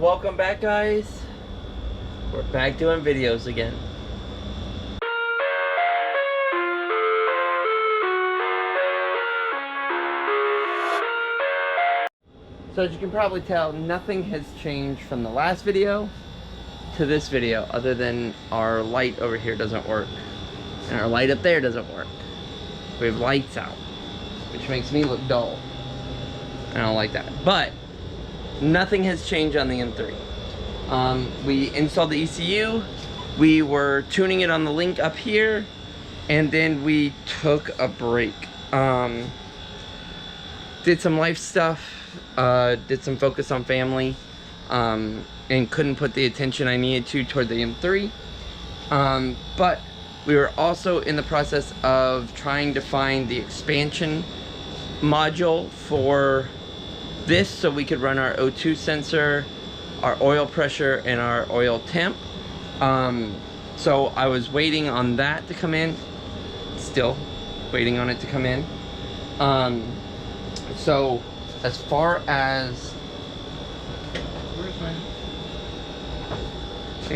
Welcome back, guys. We're back doing videos again. So as you can probably tell, nothing has changed from the last video to this video, other than our light over here doesn't work and our light up there doesn't work. We have lights out, which makes me look dull. I don't like that, but nothing has changed on the M3. We installed the ECU, we were tuning it on the link up here, and then we took a break. Did some life stuff, did some focus on family, and couldn't put the attention I needed to toward the M3. But we were also in the process of trying to find the expansion module for this so we could run our O2 sensor, our oil pressure, and our oil temp. So I was waiting on that to come in, still waiting on it to come in. So as far as, where's my,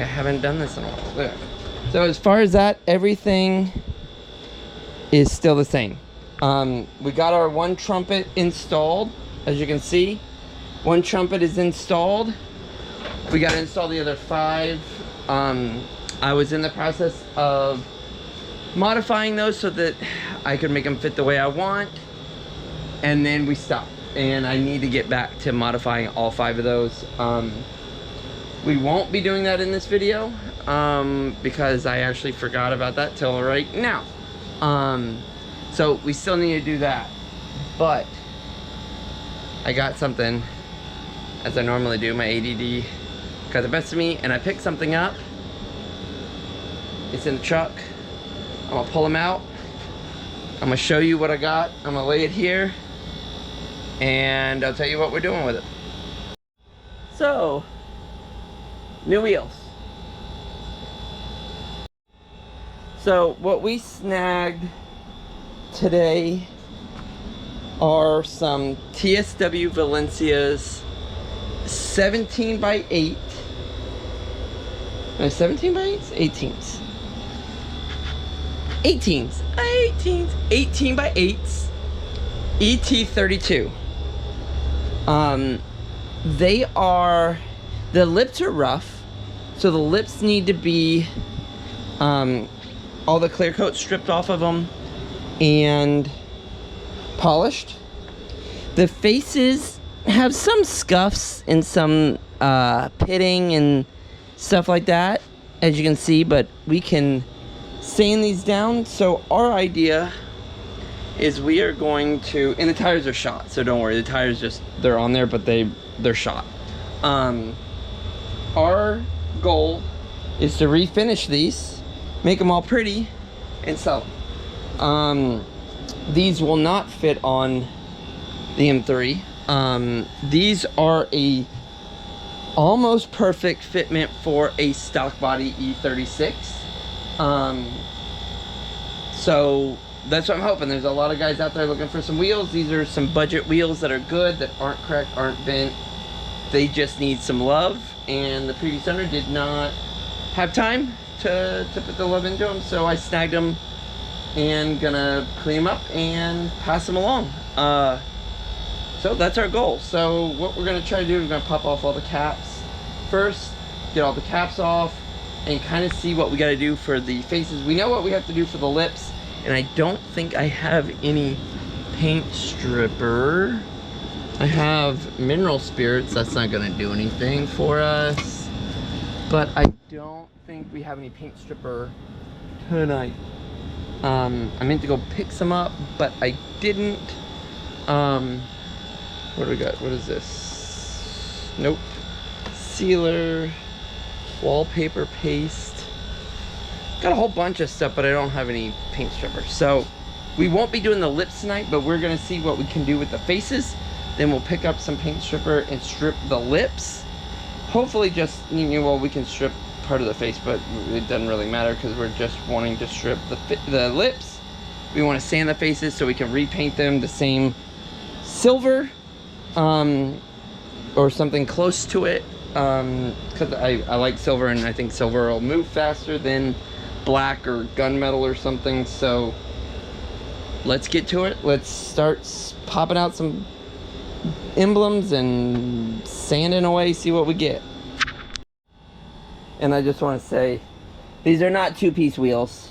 I haven't done this in a while. There. So as far as that, everything is still the same. We got our one trumpet installed. As you can see, one trumpet is installed. We got to install the other 5. I was in the process of modifying those so that I could make them fit the way I want, and then we stopped, and I need to get back to modifying all 5 of those. We won't be doing that in this video because I actually forgot about that till right now. So we still need to do that, but I got something, as I normally do. My ADD got the best of me, and I picked something up. It's in the truck. I'm gonna pull them out. I'm gonna show you what I got. I'm gonna lay it here, and I'll tell you what we're doing with it. So, new wheels. So what we snagged today are some TSW Valencia's 17 by 8. No, 17 by 8s? 18s. 18s. 18s. 18 by 8s. ET32. They are, the lips are rough, so the lips need to be all the clear coat stripped off of them and polished. The faces have some scuffs and some pitting and stuff like that, as you can see, but we can sand these down. So our idea is we are going to, and the tires are shot, so don't worry, the tires just, they're on there, but they're shot. Our goal is to refinish these, make them all pretty, and sell them. These will not fit on the M3. These are a almost perfect fitment for a stock body E36. So that's what I'm hoping. There's a lot of guys out there looking for some wheels. These are some budget wheels that are good, that aren't cracked, aren't bent. They just need some love, and the previous owner did not have time to put the love into them, so I snagged them and gonna clean them up and pass them along. So that's our goal. So what we're gonna try to do, we're gonna pop off all the caps first, get all the caps off, and kind of see what we gotta do for the faces. We know what we have to do for the lips, and I don't think I have any paint stripper. I have mineral spirits, that's not gonna do anything for us, but I don't think we have any paint stripper tonight. I meant to go pick some up, but I didn't. What do we got? What is this? Nope. Sealer, wallpaper paste. Got a whole bunch of stuff, but I don't have any paint strippers. So we won't be doing the lips tonight, but we're gonna see what we can do with the faces. Then we'll pick up some paint stripper and strip the lips. Hopefully just, well, we can strip part of the face, but it doesn't really matter because we're just wanting to strip the lips. We want to sand the faces so we can repaint them the same silver or something close to it, because I like silver, and I think silver will move faster than black or gunmetal or something. So let's get to it. Let's start popping out some emblems and sanding away, see what we get. And I just want to say, these are not two-piece wheels,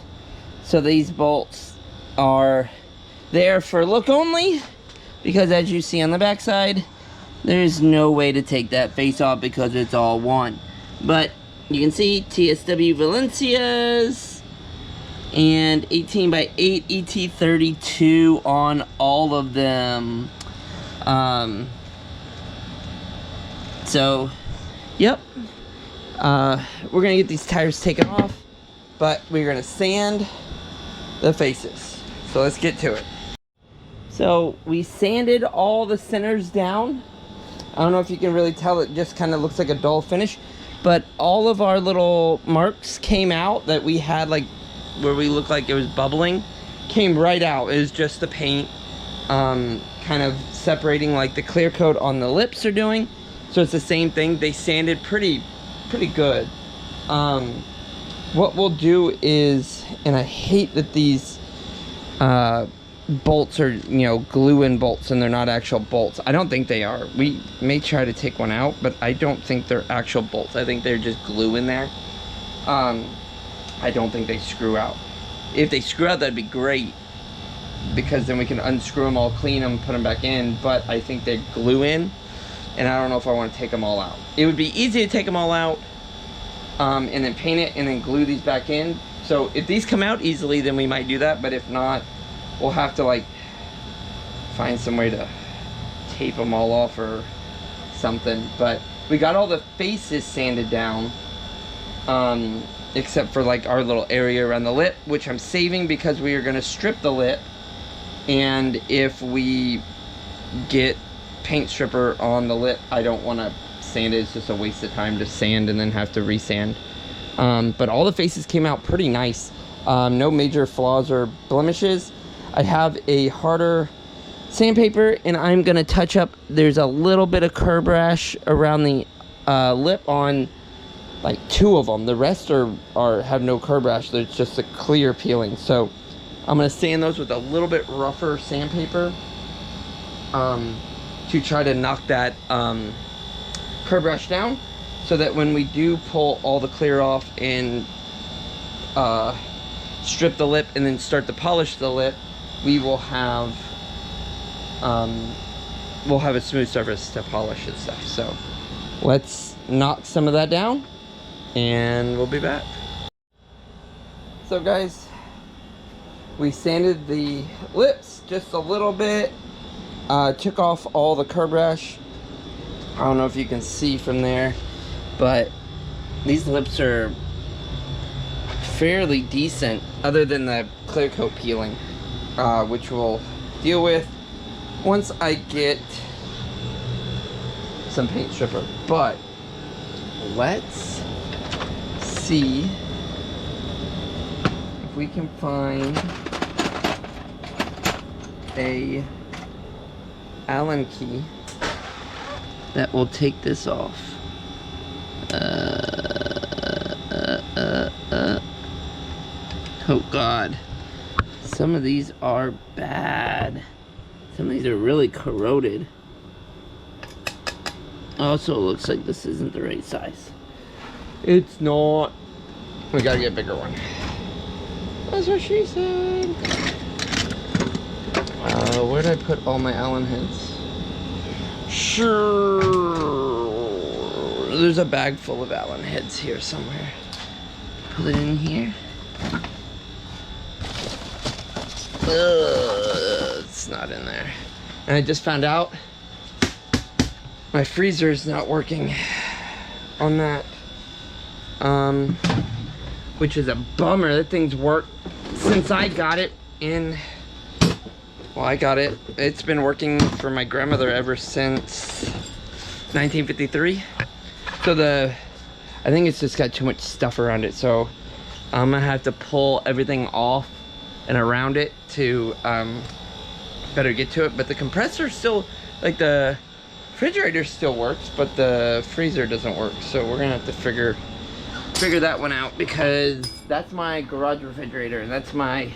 so these bolts are there for look only, because as you see on the backside, there's no way to take that face off because it's all one. But you can see TSW Valencias and 18x8 ET32 on all of them. So, yep. We're gonna get these tires taken off, but we're gonna sand the faces. So let's get to it. So we sanded all the centers down. I don't know if you can really tell, it just kind of looks like a dull finish, but all of our little marks came out that we had, like where we looked like it was bubbling, came right out. It was just the paint kind of separating, like the clear coat on the lips are doing. So it's the same thing. They sanded pretty good. What we'll do is, and I hate that these bolts are, you know, glue-in bolts and they're not actual bolts. I don't think they are. We may try to take one out, but I don't think they're actual bolts. I think they're just glue in there. I don't think they screw out. If they screw out, that'd be great, because then we can unscrew them all, clean them, put them back in. But I think they're glue in, and I don't know if I want to take them all out. It would be easy to take them all out and then paint it and then glue these back in. So if these come out easily, then we might do that, but if not, we'll have to like find some way to tape them all off or something. But we got all the faces sanded down, except for like our little area around the lip, which I'm saving because we are going to strip the lip, and if we get paint stripper on the lip, I don't want to sand it. It's just a waste of time to sand and then have to resand. But all the faces came out pretty nice. No major flaws or blemishes. I have a harder sandpaper, and I'm gonna touch up. There's a little bit of curb rash around the lip on like 2 of them. The rest are have no curb rash. There's just a clear peeling. So I'm gonna sand those with a little bit rougher sandpaper to try to knock that curb rash down, so that when we do pull all the clear off and strip the lip and then start to polish the lip, we will have a smooth surface to polish and stuff. So let's knock some of that down and we'll be back. So guys, we sanded the lips just a little bit, took off all the curb rash. I don't know if you can see from there, but these lips are fairly decent, other than the clear coat peeling, which we'll deal with once I get some paint stripper. But let's see if we can find a Allen key that will take this off. Oh God, some of these are bad. Some of these are really corroded. Also, it looks like this isn't the right size. It's not. We gotta get a bigger one. That's what she said. Where did I put all my Allen heads? Sure. There's a bag full of Allen heads here somewhere. Put it in here. It's not in there. And I just found out my freezer is not working on that, which is a bummer. That thing's worked since I got it in. Well, I got it. It's been working for my grandmother ever since 1953. So I think it's just got too much stuff around it. So I'm gonna have to pull everything off and around it to better get to it. But the compressor still, like the refrigerator still works, but the freezer doesn't work. So we're gonna have to figure that one out, because that's my garage refrigerator and that's my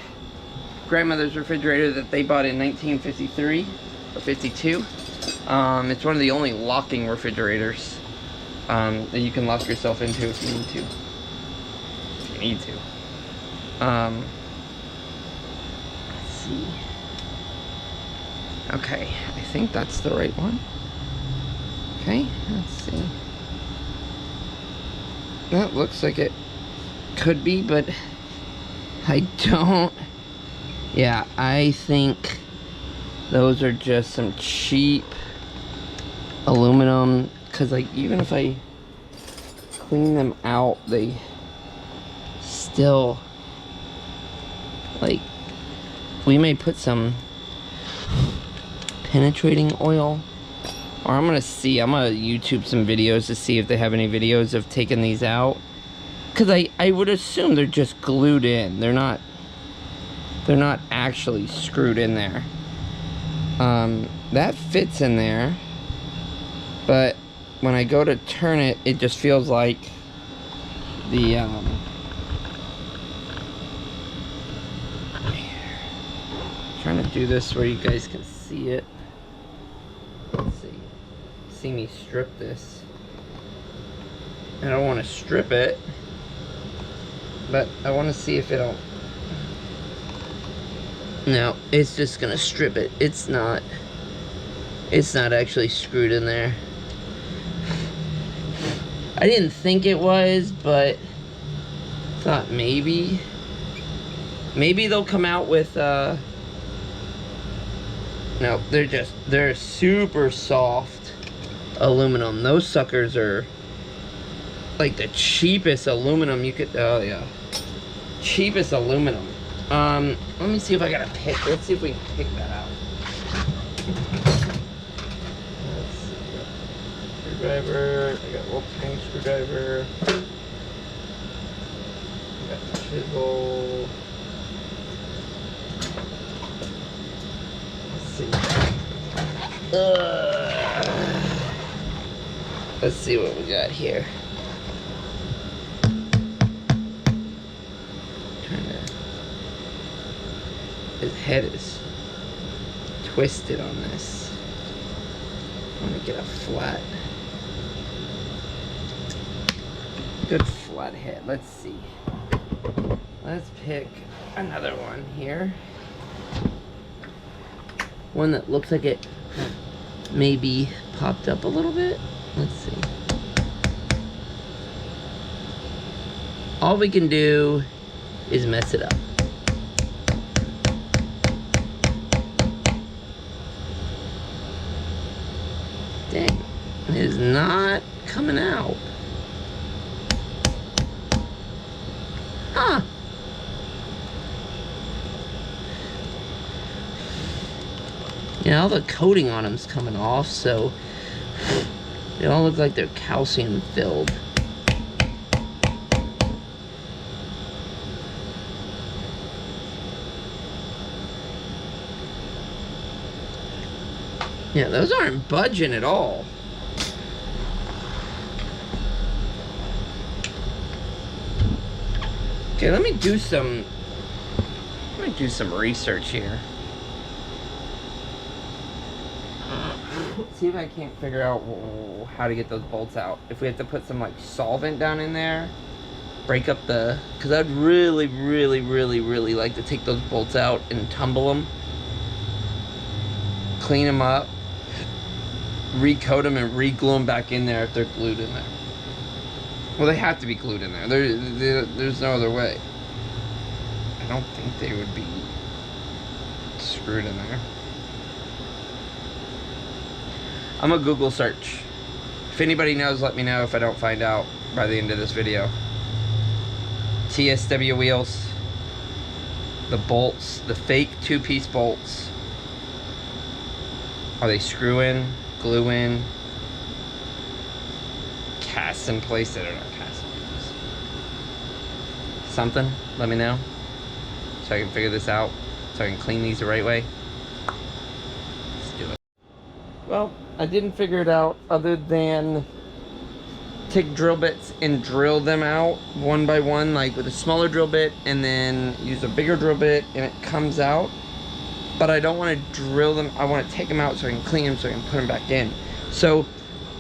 grandmother's refrigerator that they bought in 1953 or 52. It's one of the only locking refrigerators that you can lock yourself into if you need to. Let's see. Okay, I think that's the right one. Okay, let's see. That looks like it could be, but I don't. Yeah, I think those are just some cheap aluminum, because like even if I clean them out, they still, like, we may put some penetrating oil, or I'm gonna YouTube some videos to see if they have any videos of taking these out, because I would assume they're just glued in. They're not actually screwed in there. That fits in there, but when I go to turn it, it just feels like the trying to do this where you guys can see it. Let's see me strip this. I don't want to strip it, but I want to see if it'll. No, it's just gonna strip it. It's not actually screwed in there. I didn't think it was, but thought maybe they'll come out with no, they're super soft aluminum. Those suckers are like the cheapest aluminum you could. Oh yeah, cheapest aluminum. Let me see if I got a pick. Let's see if we can pick that out. Let's see. Screwdriver. I got a little tiny screwdriver. I got the chisel. Let's see. Let's see what we got here. His head is twisted on this. I want to get a good flat head. Let's see. Let's pick another one here. One that looks like it maybe popped up a little bit. Let's see. All we can do is mess it up. Dang, it is not coming out. Huh. Yeah, all the coating on them's coming off, so they all look like they're calcium filled. Yeah, those aren't budging at all. Okay, let me do some research here. See if I can't figure out how to get those bolts out. If we have to put some like solvent down in there, break up the, because I'd really like to take those bolts out and tumble them, clean them up, recoat them, and re-glue them back in there if they're glued in there. Well, they have to be glued in there. There's no other way. I don't think they would be screwed in there. I'm a Google search. If anybody knows, let me know if I don't find out by the end of this video. TSW wheels. The bolts, the fake two-piece bolts. Are they screw in, glue in, cast in place? That are not cast in place. Something, let me know, so I can figure this out, so I can clean these the right way. Let's do it. Well, I didn't figure it out other than take drill bits and drill them out one by one, like with a smaller drill bit, and then use a bigger drill bit and it comes out. But I don't want to drill them. I want to take them out so I can clean them so I can put them back in. So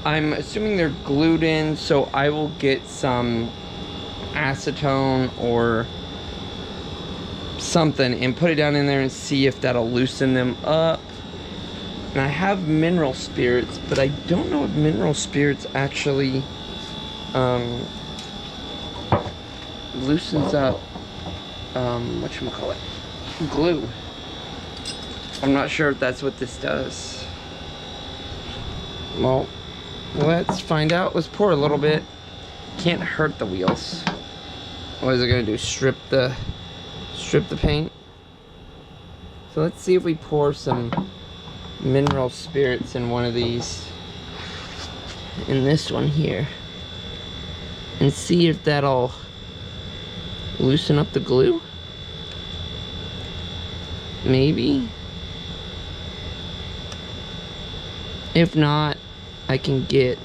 I'm assuming they're glued in, so I will get some acetone or something and put it down in there and see if that'll loosen them up. And I have mineral spirits, but I don't know if mineral spirits actually loosens up whatchamacallit, glue. I'm not sure if that's what this does. Well, let's find out. Let's pour a little bit. Can't hurt the wheels. What is it gonna do? Strip the paint? So let's see if we pour some mineral spirits in one of these, in this one here, and see if that'll loosen up the glue. Maybe. If not, I'll get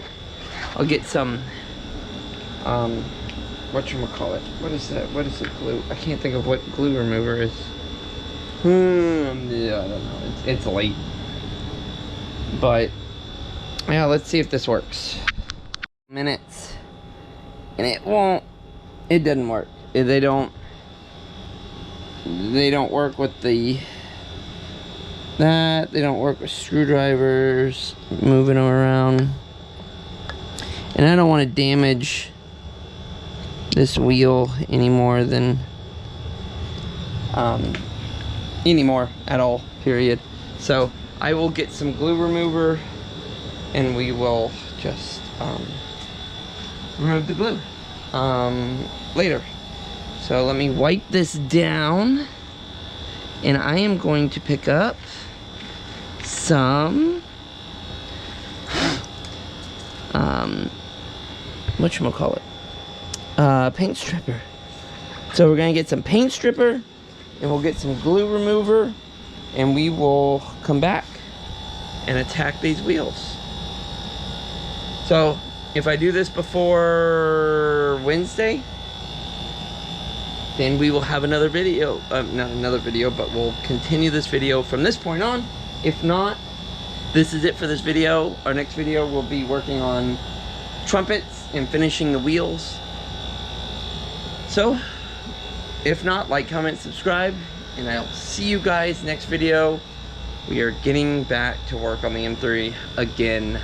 some whatchamacallit. What is that? What is the glue? I can't think of what glue remover is. Yeah, I don't know. It's late. But yeah, let's see if this works. Minutes. And it won't. It doesn't work. They don't work with they don't work with screwdrivers, moving them around. And I don't want to damage this wheel anymore than anymore at all, period. So I will get some glue remover and we will just remove the glue later. So let me wipe this down, and I am going to pick up some whatchamacallit, paint stripper. So we're gonna get some paint stripper and we'll get some glue remover and we will come back and attack these wheels. So if I do this before Wednesday, then we will have another video. Not another video, but we'll continue this video from this point on. If not, this is it for this video. Our next video will be working on trumpets and finishing the wheels. So if not, like, comment, subscribe, and I'll see you guys next video. We are getting back to work on the M3 again.